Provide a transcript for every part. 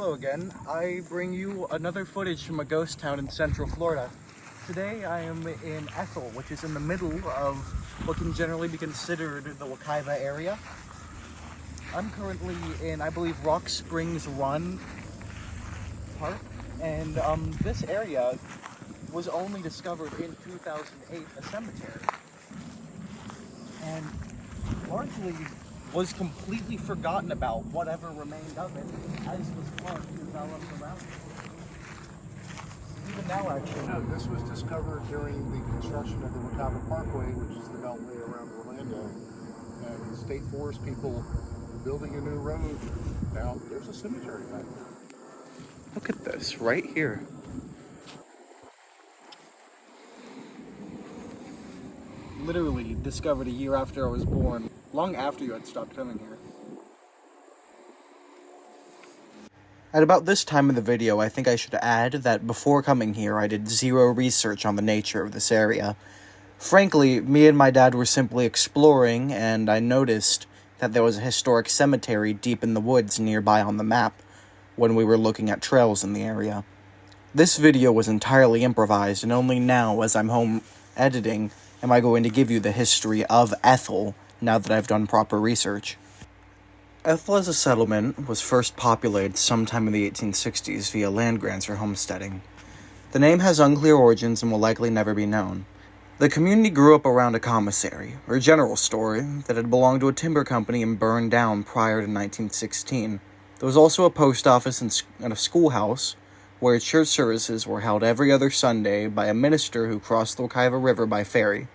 Hello again. I bring you another footage from a ghost town in Central Florida. Today I am in Ethel, which is in the middle of what can generally be considered the Wekiva area. I'm currently in, I believe, Rock Springs Run Park, and this area was only discovered in 2008, a cemetery, and largely was completely forgotten about, whatever remained of it, as was park developed around it. Even now, actually. No, this was discovered during the construction of the Wekiva Parkway, which is the beltway around Orlando. And state forest people building a new road. Now, there's a cemetery back there. Look at this, right here. Literally discovered a year after I was born, long after you had stopped coming here. At about this time in the video, I think I should add that before coming here, I did zero research on the nature of this area. Frankly, me and my dad were simply exploring, and I noticed that there was a historic cemetery deep in the woods nearby on the map when we were looking at trails in the area. This video was entirely improvised, and only now, as I'm home editing, am I going to give you the history of Ethel, now that I've done proper research. Ethel as a settlement was first populated sometime in the 1860s via land grants or homesteading. The name has unclear origins and will likely never be known. The community grew up around a commissary, or general store, that had belonged to a timber company and burned down prior to 1916. There was also a post office and a schoolhouse, where church services were held every other Sunday by a minister who crossed the Wekiva River by ferry.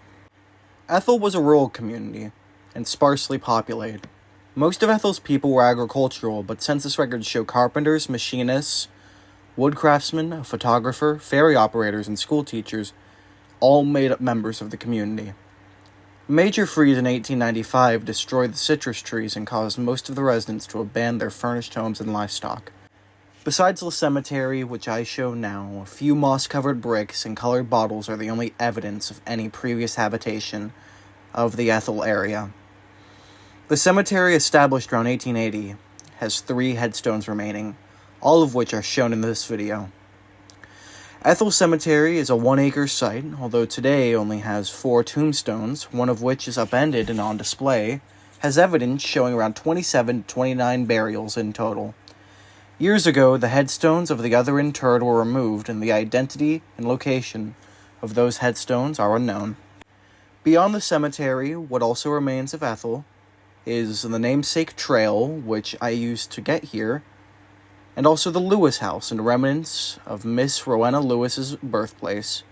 Ethel was a rural community, and sparsely populated. Most of Ethel's people were agricultural, but census records show carpenters, machinists, wood craftsmen, a photographer, ferry operators, and school teachers all made up members of the community. A major freeze in 1895 destroyed the citrus trees and caused most of the residents to abandon their furnished homes and livestock. Besides the cemetery, which I show now, a few moss-covered bricks and colored bottles are the only evidence of any previous habitation of the Ethel area. The cemetery, established around 1880, has 3 headstones remaining, all of which are shown in this video. Ethel Cemetery is a 1-acre site, although today only has 4 tombstones, one of which is upended and on display, has evidence showing around 27 to 29 burials in total. Years ago, the headstones of the other interred were removed, and the identity and location of those headstones are unknown. Beyond the cemetery, what also remains of Ethel is the namesake trail, which I used to get here, and also the Lewis House and remnants of Miss Rowena Lewis's birthplace,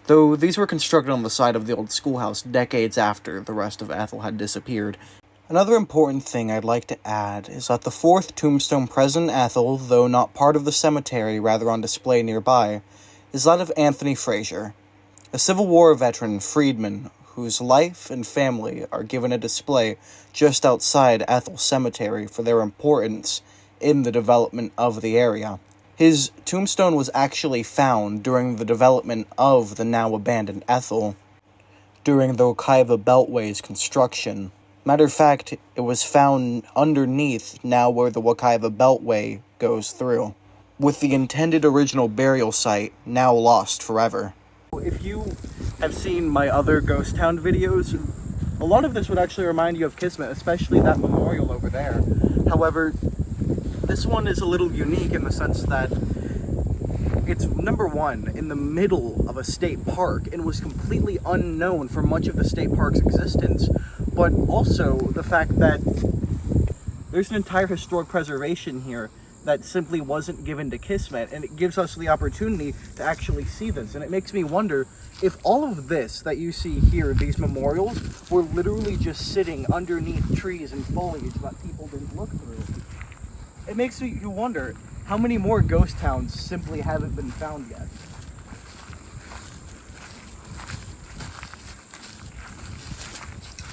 though these were constructed on the site of the old schoolhouse decades after the rest of Ethel had disappeared. Another important thing I'd like to add is that the 4th tombstone present in Ethel, though not part of the cemetery, rather on display nearby, is that of Anthony Frazier, a Civil War veteran and freedman whose life and family are given a display just outside Ethel Cemetery for their importance in the development of the area. His tombstone was actually found during the development of the now abandoned Ethel, during the Wekiva Beltway's construction. Matter of fact, it was found underneath now where the Wekiva Beltway goes through, with the intended original burial site now lost forever. If you have seen my other ghost town videos, a lot of this would actually remind you of Kismet, especially that memorial over there. However, this one is a little unique in the sense that it's, number one, in the middle of a state park and was completely unknown for much of the state park's existence, but also the fact that there's an entire historic preservation here that simply wasn't given to Kismet, and it gives us the opportunity to actually see this. And it makes me wonder if all of this that you see here, these memorials, were literally just sitting underneath trees and foliage that people didn't look through. It makes you wonder how many more ghost towns simply haven't been found yet.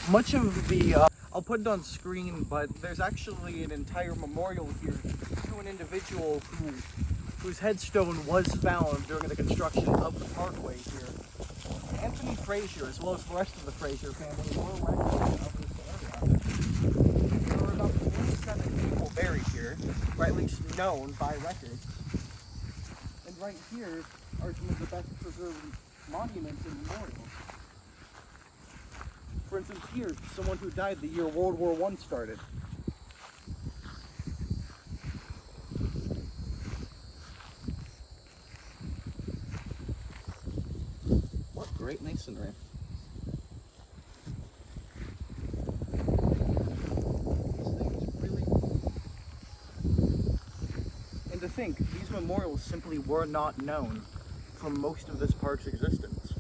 Much of the, I'll put it on screen, but there's actually an entire memorial here to an individual whose headstone was found during the construction of the parkway here. Anthony Frazier, as well as the rest of the Frazier family, were residents of this area. There were about 37 people buried here, or at least known by records. And right here are some of the best preserved monuments and memorials. For instance, here, someone who died the year World War I started. What great masonry. And to think, these memorials simply were not known for most of this park's existence.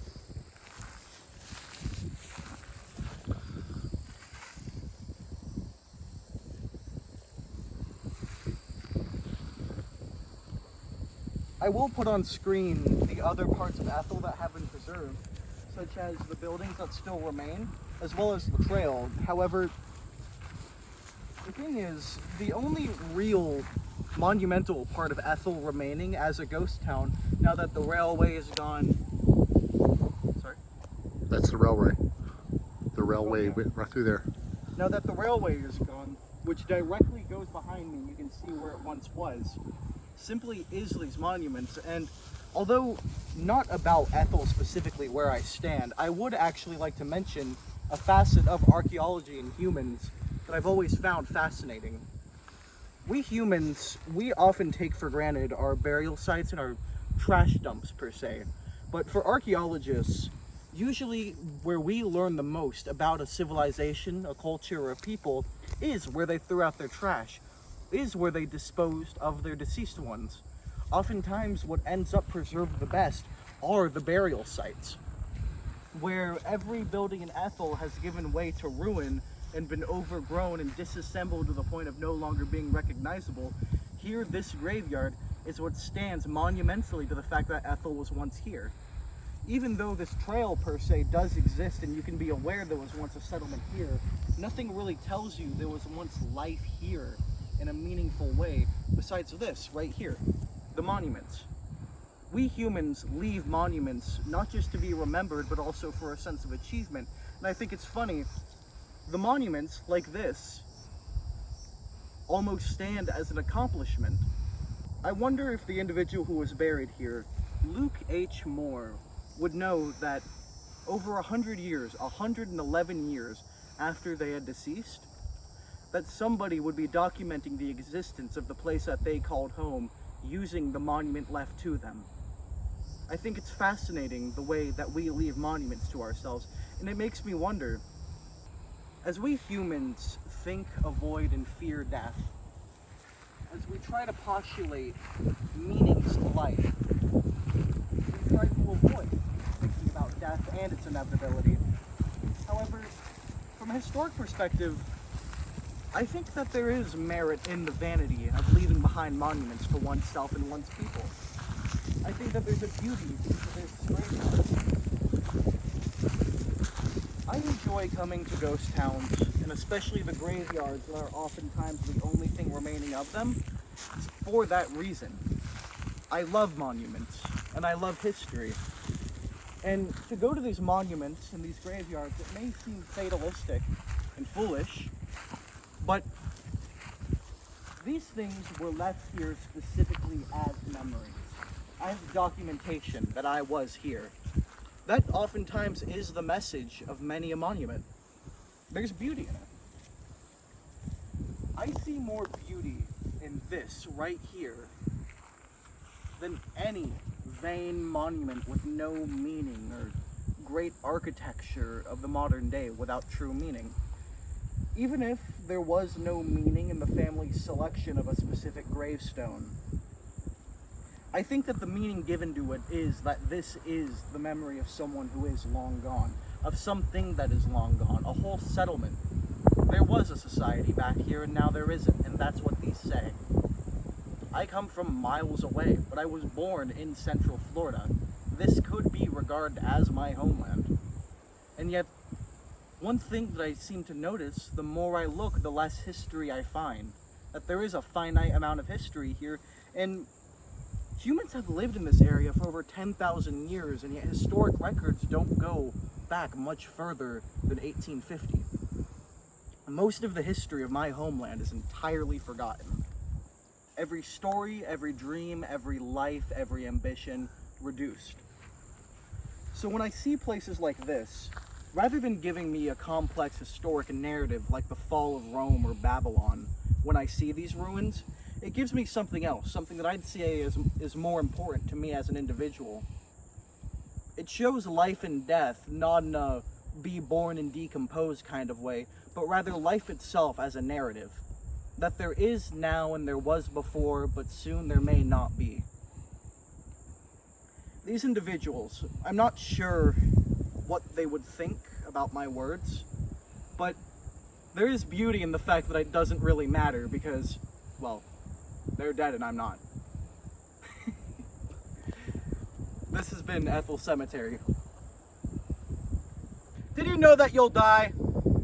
I will put on screen the other parts of Ethel that have been preserved, such as the buildings that still remain, as well as the trail. However, the thing is, the only real monumental part of Ethel remaining as a ghost town, now that the railway is gone... Sorry? That's the railway. The railway went right through there. Now that the railway is gone, which directly goes behind me, you can see where it once was, simply is these monuments. And although not about Ethel specifically where I stand, I would actually like to mention a facet of archaeology and humans that I've always found fascinating. We humans, we often take for granted our burial sites and our trash dumps per se, but for archaeologists, usually where we learn the most about a civilization, a culture, or a people is where they threw out their trash, is where they disposed of their deceased ones. Oftentimes what ends up preserved the best are the burial sites, where every building in Ethel has given way to ruin and been overgrown and disassembled to the point of no longer being recognizable. Here, this graveyard is what stands monumentally to the fact that Ethel was once here. Even though this trail per se does exist and you can be aware there was once a settlement here, nothing really tells you there was once life here in a meaningful way besides this right here, the monuments. We humans leave monuments not just to be remembered but also for a sense of achievement. And I think it's funny, the monuments like this almost stand as an accomplishment. I wonder if the individual who was buried here, Luke H. Moore, would know that over 100 years, 111 years after they had deceased, that somebody would be documenting the existence of the place that they called home using the monument left to them. I think it's fascinating the way that we leave monuments to ourselves, and it makes me wonder, as we humans think, avoid, and fear death, as we try to postulate meanings to life, we try to avoid thinking about death and its inevitability. However, from a historic perspective, I think that there is merit in the vanity of leaving behind monuments for oneself and one's people. I think that there's a beauty to this graveyard. I enjoy coming to ghost towns, and especially the graveyards that are oftentimes the only thing remaining of them, for that reason. I love monuments, and I love history. And to go to these monuments and these graveyards, it may seem fatalistic and foolish, but these things were left here specifically as memories. I have documentation that I was here. That oftentimes is the message of many a monument. There's beauty in it. I see more beauty in this right here than any vain monument with no meaning or great architecture of the modern day without true meaning. Even if there was no meaning in the family's selection of a specific gravestone, I think that the meaning given to it is that this is the memory of someone who is long gone, of something that is long gone, a whole settlement. There was a society back here and now there isn't, and that's what these say. I come from miles away, but I was born in Central Florida. This could be regarded as my homeland. And yet, one thing that I seem to notice, the more I look, the less history I find. That there is a finite amount of history here, and humans have lived in this area for over 10,000 years, and yet historic records don't go back much further than 1850. most of the history of my homeland is entirely forgotten. Every story, every dream, every life, every ambition, reduced. So when I see places like this, rather than giving me a complex historic narrative like the fall of Rome or Babylon, when I see these ruins, it gives me something else, something that I'd say is more important to me as an individual. It shows life and death, not in a be born and decompose kind of way, but rather life itself as a narrative. That there is now and there was before, but soon there may not be. These individuals, I'm not sure what they would think about my words, but there is beauty in the fact that it doesn't really matter because, well, they're dead and I'm not. This has been Ethel Cemetery. Did you know that you'll die?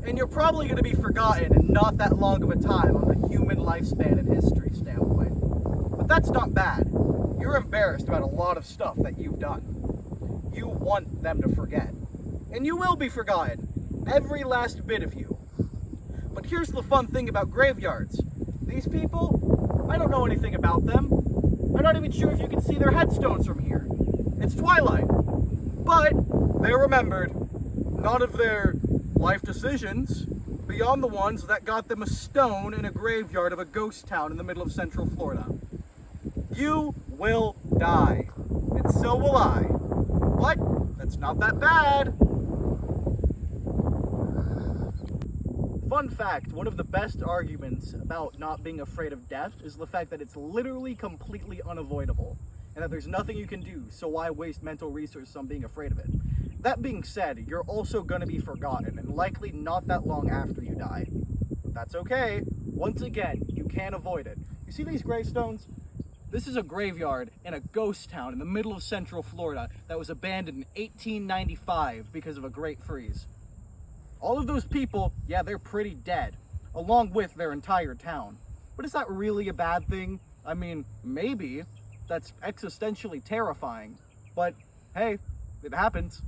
And you're probably going to be forgotten in not that long of a time on the human lifespan and history standpoint. But that's not bad. You're embarrassed about a lot of stuff that you've done. You want them to forget. And you will be forgotten. Every last bit of you. But here's the fun thing about graveyards. These people, I don't know anything about them. I'm not even sure if you can see their headstones from here. It's twilight. But they're remembered. None of their life decisions beyond the ones that got them a stone in a graveyard of a ghost town in the middle of Central Florida. You will die, and so will I. But that's not that bad. Fun fact, one of the best arguments about not being afraid of death is the fact that it's literally completely unavoidable, and that there's nothing you can do, so why waste mental resources on being afraid of it? That being said, you're also going to be forgotten, and likely not that long after you die. But that's okay. Once again, you can't avoid it. You see these gravestones? This is a graveyard in a ghost town in the middle of Central Florida that was abandoned in 1895 because of a great freeze. All of those people, yeah, they're pretty dead, along with their entire town. But is that really a bad thing? I mean, maybe. That's existentially terrifying. But, hey, it happens.